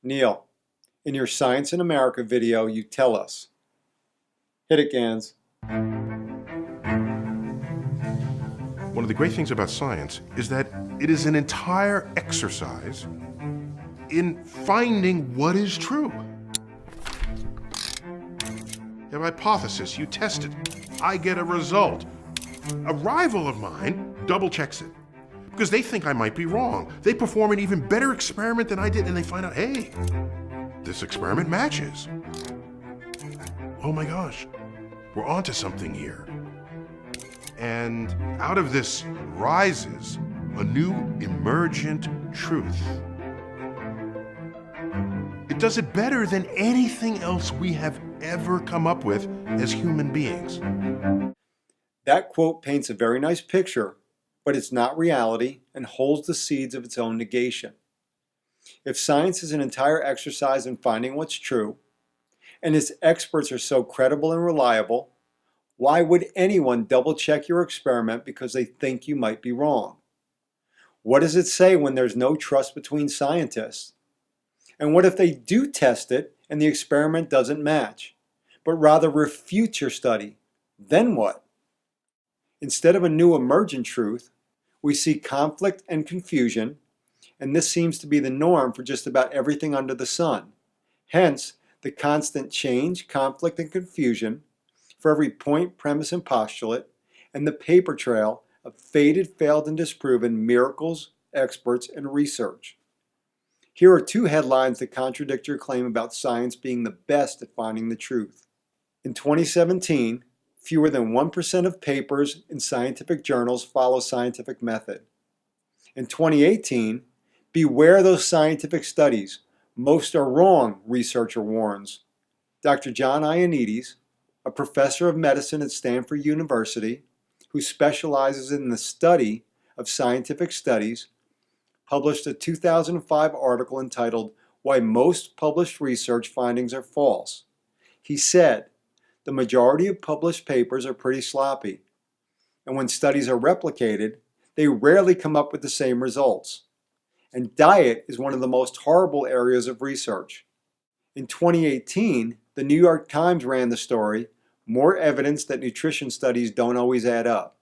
Neil, in your Science in America video, you tell us. Hit it, Gans. One of the great things about science is that it is an entire exercise in finding what is true. You have a hypothesis, you test it, I get a result. A rival of mine double checks it because they think I might be wrong. They perform an even better experiment than I did and they find out, hey, this experiment matches. Oh my gosh, we're onto something here. And out of this rises a new emergent truth. It does it better than anything else we have ever come up with as human beings. That quote paints a very nice picture, but it's not reality and holds the seeds of its own negation. If science is an entire exercise in finding what's true, and its experts are so credible and reliable, why would anyone double-check your experiment because they think you might be wrong? What does it say when there's no trust between scientists? And what if they do test it and the experiment doesn't match, but rather refutes your study? Then what? Instead of a new emergent truth, we see conflict and confusion, and this seems to be the norm for just about everything under the sun. Hence, the constant change, conflict, and confusion for every point, premise, and postulate, and the paper trail of faded, failed, and disproven miracles, experts, and research. Here are two headlines that contradict your claim about science being the best at finding the truth. In 2017, fewer than 1% of papers in scientific journals follow scientific method. In 2018, beware those scientific studies. Most are wrong, researcher warns. Dr. John Ionnides, a professor of medicine at Stanford University, who specializes in the study of scientific studies, published a 2005 article entitled "Why Most Published Research Findings Are False." He said, "The majority of published papers are pretty sloppy, and when studies are replicated, they rarely come up with the same results. And diet is one of the most horrible areas of research." In 2018, the New York Times ran the story, "More Evidence That Nutrition Studies Don't Always Add Up."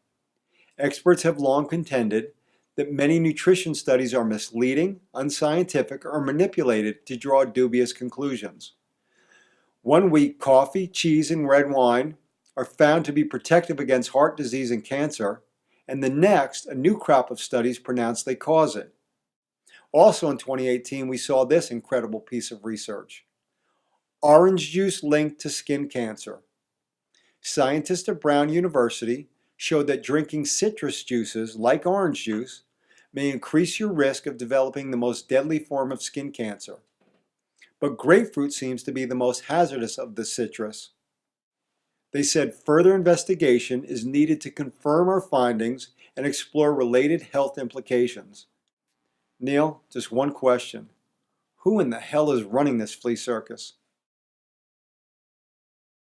Experts have long contended that many nutrition studies are misleading, unscientific, or manipulated to draw dubious conclusions. One week, coffee, cheese, and red wine are found to be protective against heart disease and cancer, and the next, a new crop of studies pronounce they cause it. Also in 2018, we saw this incredible piece of research. Orange juice linked to skin cancer. Scientists at Brown University showed that drinking citrus juices, like orange juice, may increase your risk of developing the most deadly form of skin cancer. But grapefruit seems to be the most hazardous of the citrus. They said further investigation is needed to confirm our findings and explore related health implications. Neil, just one question. Who in the hell is running this flea circus?